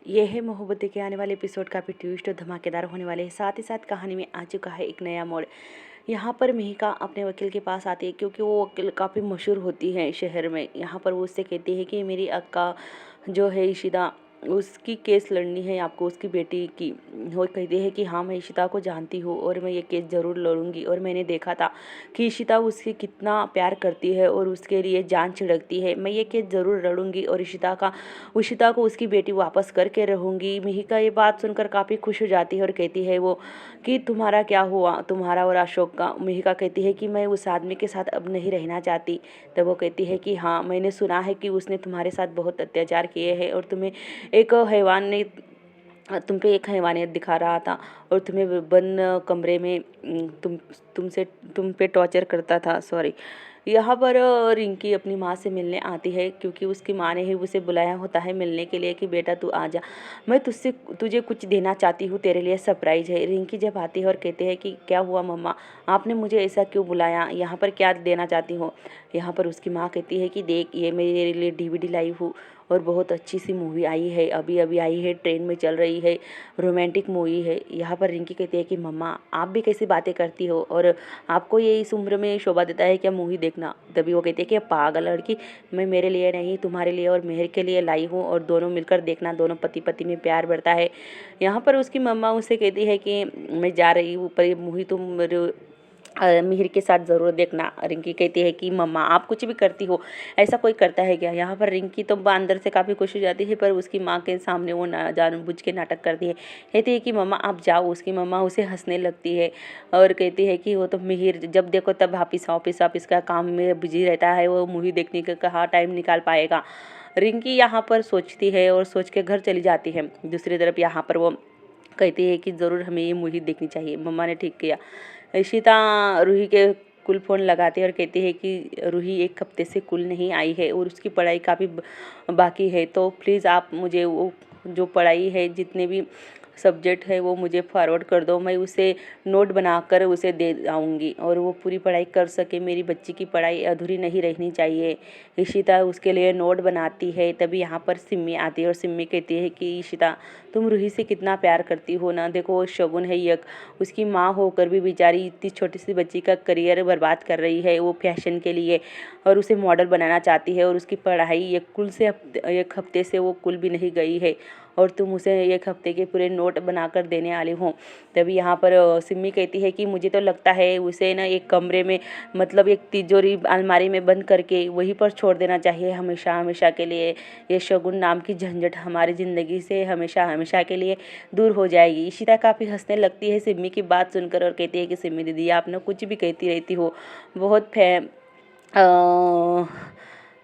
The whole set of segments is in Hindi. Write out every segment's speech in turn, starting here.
ये है मोहब्बतें के आने वाले एपिसोड काफ़ी ट्विस्ट और धमाकेदार होने वाले हैं। साथ ही साथ कहानी में आ चुका है एक नया मोड़। यहाँ पर मिहिका अपने वकील के पास आती है क्योंकि वो वकील काफ़ी मशहूर होती है शहर में। यहाँ पर वो उससे कहती है कि मेरी अक्का जो है इशिता, उसकी केस लड़नी है आपको, उसकी बेटी की। वो कहती है कि हाँ, मैं इशिता को जानती हूँ और मैं ये केस ज़रूर लड़ूंगी और मैंने देखा था कि इशिता उससे कितना प्यार करती है और उसके लिए जान छिड़कती है। मैं ये केस ज़रूर लड़ूंगी और इशिता को उसकी बेटी वापस करके रहूंगी। मिहिका ये बात सुनकर काफ़ी खुश हो जाती है और कहती है वो कि तुम्हारा क्या हुआ, तुम्हारा और अशोक का। मिहिका कहती है कि मैं उस आदमी के साथ अब नहीं रहना चाहती। तब वो कहती है कि हाँ, मैंने सुना है कि उसने तुम्हारे साथ बहुत अत्याचार किए हैं और एक हैवान ने तुम पे एक हैवानियत दिखा रहा था और तुम्हें बंद कमरे में तुम पे टॉर्चर करता था। सॉरी। यहाँ पर रिंकी अपनी माँ से मिलने आती है क्योंकि उसकी माँ ने ही उसे बुलाया होता है मिलने के लिए कि बेटा तू आ जा, मैं तुझे कुछ देना चाहती हूँ, तेरे लिए सरप्राइज है। रिंकी जब आती है और कहते हैं कि क्या हुआ मम्मा, आपने मुझे ऐसा क्यों बुलाया, यहाँ पर क्या देना चाहती हो। यहाँ पर उसकी माँ कहती है कि देख, ये मेरे लिए डीवीडी लाई हूँ और बहुत अच्छी सी मूवी आई है, अभी अभी आई है, ट्रेन में चल रही है, रोमांटिक मूवी है। यहाँ पर रिंकी कहती है कि मम्मा आप भी कैसी बातें करती हो और आपको ये इस उम्र में शोभा देता है क्या मूवी देखना। तभी वो कहती है कि पागल लड़की, मैं मेरे लिए नहीं तुम्हारे लिए और मेहर के लिए लाई हूँ और दोनों मिलकर देखना, दोनों पति पति में प्यार बढ़ता है। यहाँ पर उसकी मम्मा उससे कहती है कि मैं जा रही हूँ पर ये मूवी तुम मिहिर के साथ ज़रूर देखना। रिंकी कहती है कि मम्मा आप कुछ भी करती हो, ऐसा कोई करता है क्या। यहाँ पर रिंकी तो अंदर से काफ़ी खुश हो जाती है पर उसकी माँ के सामने वो जानबूझ के नाटक करती है। कहती है कि मम्मा आप जाओ। उसकी मम्मा उसे हंसने लगती है और कहती है कि वो तो मिहिर जब देखो तब ऑफिस का काम में बिजी रहता है, वो मूवी देखने का कहाँ टाइम निकाल पाएगा। रिंकी यहाँ पर सोचती है और सोच के घर चली जाती है। दूसरी तरफ यहाँ पर वो कहती है कि ज़रूर हमें ये मूवी देखनी चाहिए, मम्मा ने ठीक किया। इशिता रूही के कुल फ़ोन लगाती है और कहती है कि रूही एक हफ्ते से कुल नहीं आई है और उसकी पढ़ाई काफ़ी बाकी है, तो प्लीज़ आप मुझे वो जो पढ़ाई है, जितने भी सब्जेक्ट है वो मुझे फॉरवर्ड कर दो, मैं उसे नोट बनाकर उसे दे आऊँगी और वो पूरी पढ़ाई कर सके। मेरी बच्ची की पढ़ाई अधूरी नहीं रहनी चाहिए। इशिता उसके लिए नोट बनाती है। तभी यहाँ पर सिम्मी आती है और सिम्मी कहती है कि इशिता तुम रूही से कितना प्यार करती हो ना, देखो वो शगुन है एक, उसकी माँ होकर भी बेचारी इतनी छोटी सी बच्ची का करियर बर्बाद कर रही है वो फैशन के लिए और उसे मॉडल बनाना चाहती है और उसकी पढ़ाई एक हफ्ते से वो कुल भी नहीं गई है और तुम उसे एक हफ्ते के पूरे नोट बनाकर देने वाले हो। तभी यहाँ पर सिम्मी कहती है कि मुझे तो लगता है उसे ना एक कमरे में, मतलब एक तिजोरी अलमारी में बंद करके वहीं पर छोड़ देना चाहिए हमेशा हमेशा के लिए। ये शगुन नाम की झंझट हमारी ज़िंदगी से हमेशा हमेशा के लिए दूर हो जाएगी। इशिता काफ़ी हंसने लगती है सिम्मी की बात सुनकर और कहती है कि सिम्मी दीदी आप ना कुछ भी कहती रहती हो, बहुत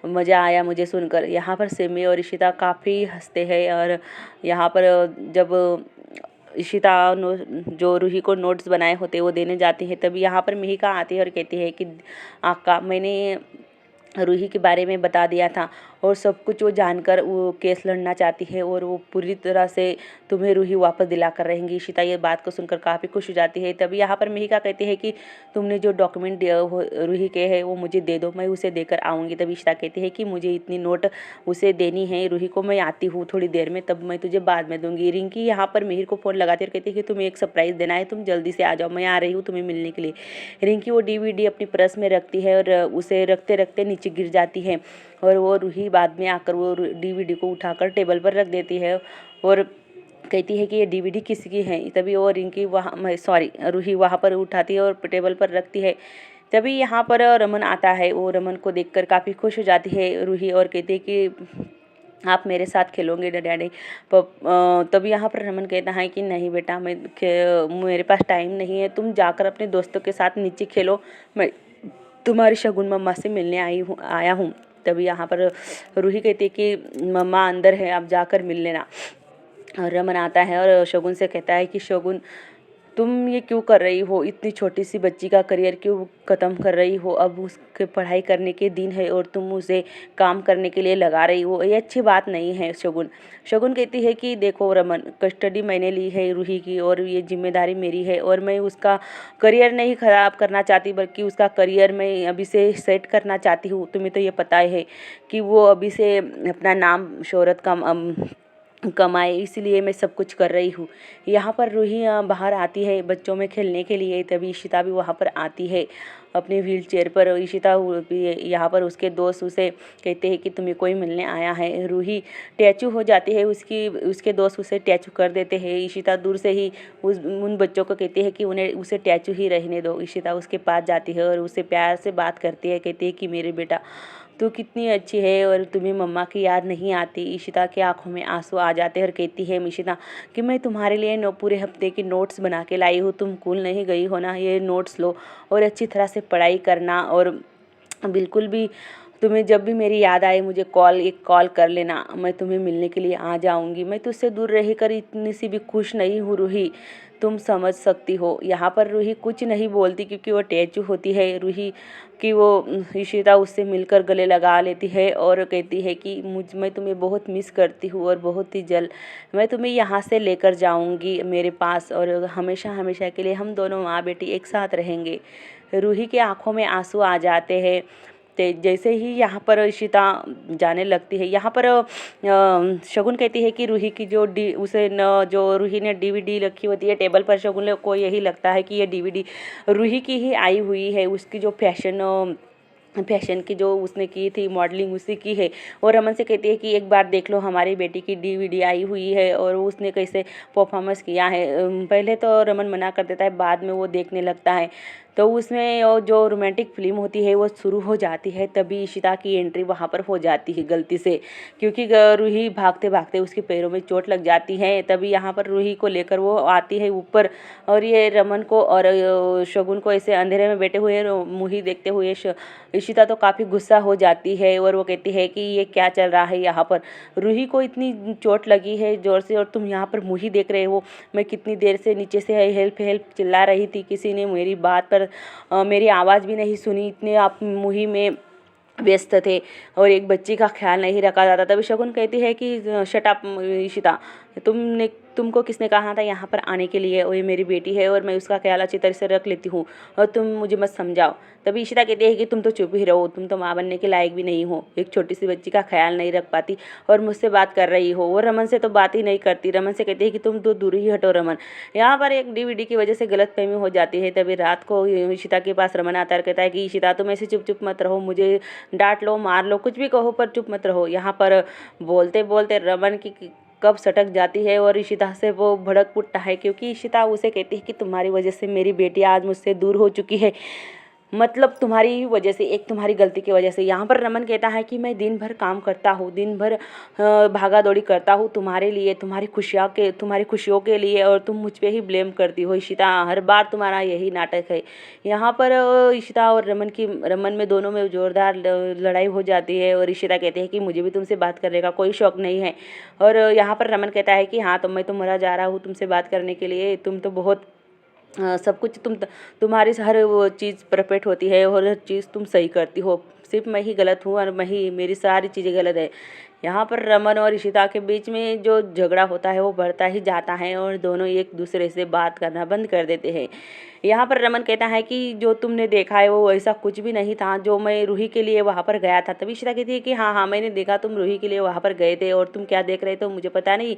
मज़ा आया मुझे सुनकर। यहाँ पर सिमी और इशिता काफ़ी हंसते हैं और यहाँ पर जब इशिता जो रूही को नोट्स बनाए होते वो देने जाती है, तभी यहाँ पर मिहिका आती है और कहती है कि आका मैंने रूही के बारे में बता दिया था और सब कुछ वो जानकर वो केस लड़ना चाहती है और वो पूरी तरह से तुम्हें रूही वापस दिला कर रहेंगी। इशिता ये बात को सुनकर काफ़ी खुश हो जाती है। तभी यहाँ पर मिहिका कहती है कि तुमने जो डॉक्यूमेंट रूही के है वो मुझे दे दो, मैं उसे देकर आऊँगी। तभी इशिता कहती है कि मुझे इतनी नोट उसे देनी है रूही को, मैं आती हूँ थोड़ी देर में, तब मैं तुझे बाद में दूंगी। रिंकी यहाँ पर मिहिर को फ़ोन लगाती है और कहती है कि तुम्हें एक सरप्राइज़ देना है, तुम जल्दी से आ जाओ, मैं आ रही हूँ तुम्हें मिलने के लिए। रिंकी वो डीवीडी अपनी पर्स में रखती है और उसे रखते रखते नीचे गिर जाती है और वो रूही बाद में आकर वो डीवीडी को उठाकर टेबल पर रख देती है और कहती है कि ये डीवीडी किसकी है। तभी वो रूही वहाँ पर उठाती है और टेबल पर रखती है। तभी यहाँ पर रमन आता है, वो रमन को देखकर काफ़ी खुश हो जाती है रूही और कहती है कि आप मेरे साथ खेलोगे डैडी। तभी यहाँ पर रमन कहता है कि नहीं बेटा, मेरे पास टाइम नहीं है, तुम जाकर अपने दोस्तों के साथ नीचे खेलो, मैं तुम्हारी शगुन मम्मा से मिलने आया हूँ। तभी यहाँ पर रूही कहती है कि मम्मा अंदर है, आप जाकर मिल लेना। और रमन आता है और शगुन से कहता है कि शगुन तुम ये क्यों कर रही हो, इतनी छोटी सी बच्ची का करियर क्यों ख़त्म कर रही हो, अब उसके पढ़ाई करने के दिन है और तुम उसे काम करने के लिए लगा रही हो, ये अच्छी बात नहीं है। शगुन कहती है कि देखो रमन, कस्टडी मैंने ली है रूही की और ये जिम्मेदारी मेरी है और मैं उसका करियर नहीं ख़राब करना चाहती बल्कि उसका करियर मैं अभी से सेट करना चाहती हूँ। तुम्हें तो ये पता है कि वो अभी से अपना नाम शोहरत का कमाए, इसलिए मैं सब कुछ कर रही हूँ। यहाँ पर रूही बाहर आती है बच्चों में खेलने के लिए, तभी इशिता भी वहाँ पर आती है अपने व्हील चेयर पर। इशिता भी यहाँ पर उसके दोस्त उसे कहते हैं कि तुम्हें कोई मिलने आया है। रूही टैचू हो जाती है, उसके दोस्त उसे टैचू कर देते हैं। इशिता दूर से ही उन बच्चों को कहती है कि उसे टैचू ही रहने दो। इशिता उसके पास जाती है और उससे प्यार से बात करती है, कहती है कि मेरे बेटा तू कितनी अच्छी है और तुम्हें मम्मा की याद नहीं आती। इशिता की आंखों में आंसू आ जाते हैं और कहती है इशिता कि मैं तुम्हारे लिए पूरे हफ्ते की नोट्स बना के लाई हूँ, तुम स्कूल नहीं गई हो ना, ये नोट्स लो और अच्छी तरह से पढ़ाई करना, और बिल्कुल भी तुम्हें जब भी मेरी याद आए मुझे एक कॉल कर लेना, मैं तुम्हें मिलने के लिए आ जाऊंगी। मैं तुझसे दूर रहकर इतनी सी भी खुश नहीं हूँ रूही, तुम समझ सकती हो। यहाँ पर रूही कुछ नहीं बोलती क्योंकि वो टैचू होती है। रूही कि वो इशिता उससे मिलकर गले लगा लेती है और कहती है कि मैं तुम्हें बहुत मिस करती हूँ और बहुत ही जल्द मैं तुम्हें यहाँ से लेकर जाऊँगी मेरे पास, और हमेशा हमेशा के लिए हम दोनों माँ बेटी एक साथ रहेंगे। रूही की आंखों में आंसू आ जाते हैं। ते जैसे ही यहाँ पर इशिता जाने लगती है, यहाँ पर शगुन कहती है कि रूही की जो रूही ने डीवीडी रखी होती है टेबल पर, शगुन को यही लगता है कि ये डीवीडी रूही की ही आई हुई है, उसकी जो फैशन की जो उसने की थी मॉडलिंग उसी की है। और रमन से कहती है कि एक बार देख लो हमारी बेटी की डीवीडी आई हुई है और उसने कैसे परफॉर्मेंस किया है। पहले तो रमन मना कर देता है, बाद में वो देखने लगता है। तो उसमें जो रोमांटिक फिल्म होती है वो शुरू हो जाती है, तभी इशिता की एंट्री वहाँ पर हो जाती है गलती से, क्योंकि रूही भागते भागते उसके पैरों में चोट लग जाती है। तभी यहाँ पर रूही को लेकर वो आती है ऊपर, और ये रमन को और शगुन को ऐसे अंधेरे में बैठे हुए मुँह ही देखते हुए इशिता तो काफ़ी गुस्सा हो जाती है और वो कहती है कि ये क्या चल रहा है यहाँ पर, रूही को इतनी चोट लगी है ज़ोर से और तुम यहाँ पर मुँह ही देख रहे हो। मैं कितनी देर से नीचे से हेल्प हेल्प चिल्ला रही थी, किसी ने मेरी बात पर मेरी आवाज़ भी नहीं सुनी, इतने आप मुही में व्यस्त थे और एक बच्ची का ख्याल नहीं रखा जाता। तभी शगुन कहती है कि शट अप इशिता, तुमको किसने कहा था यहाँ पर आने के लिए, और ये मेरी बेटी है और मैं उसका ख्याल अच्छी तरह से रख लेती हूँ और तुम मुझे मत समझाओ। तभी इशिता कहती है कि तुम तो चुप ही रहो, तुम तो माँ बनने के लायक भी नहीं हो, एक छोटी सी बच्ची का ख्याल नहीं रख पाती और मुझसे बात कर रही हो। और रमन से तो बात ही नहीं करती, रमन से कहती है कि तुम तो दूर ही हटो रमन। यहाँ पर एक डीवीडी की वजह से गलतफहमी हो जाती है। तभी रात को इशिता के पास रमन आता है, कहता है कि इशिता तुम ऐसे चुप चुप मत रहो, मुझे डांट लो मार लो कुछ भी कहो पर चुप मत रहो। यहाँ पर बोलते बोलते रमन की कब सटक जाती है और इशिता से वो भड़क उठता है, क्योंकि इशिता उसे कहती है कि तुम्हारी वजह से मेरी बेटी आज मुझसे दूर हो चुकी है, मतलब तुम्हारी ही वजह से, एक तुम्हारी गलती की वजह से। यहाँ पर रमन कहता है कि मैं दिन भर काम करता हूँ, दिन भर भागा दौड़ी करता हूँ तुम्हारे लिए, तुम्हारी खुशियों के लिए, और तुम मुझ पे ही ब्लेम करती हो इशिता, हर बार तुम्हारा यही नाटक है। यहाँ पर इशिता और रमन में दोनों में जोरदार लड़ाई हो जाती है और इशिता कहते हैं कि मुझे भी तुमसे बात करने का कोई शौक नहीं है। और यहाँ पर रमन कहता है कि हाँ तो मैं तो मरा जा रहा हूँ तुमसे बात करने के लिए, तुम तो बहुत सब कुछ तुम्हारी हर वो चीज़ परफेक्ट होती है और हर चीज़ तुम सही करती हो, सिर्फ मैं ही गलत हूँ और मेरी सारी चीज़ें गलत है। यहाँ पर रमन और इशिता के बीच में जो झगड़ा होता है वो बढ़ता ही जाता है और दोनों एक दूसरे से बात करना बंद कर देते हैं। यहाँ पर रमन कहता है कि जो तुमने देखा है वो ऐसा कुछ भी नहीं था, जो मैं रूही के लिए वहाँ पर गया था। तभी इशिता कहती है कि हाँ हाँ मैंने देखा, तुम रूही के लिए वहाँ पर गए थे और तुम क्या देख रहे थे मुझे पता नहीं,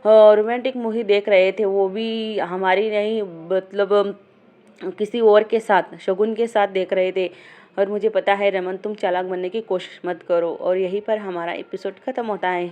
रोमांटिक मूवी देख रहे थे, वो भी हमारी नहीं मतलब किसी और के साथ, शगुन के साथ देख रहे थे। और मुझे पता है रमन तुम चालाक बनने की कोशिश मत करो। और यहीं पर हमारा एपिसोड ख़त्म होता है।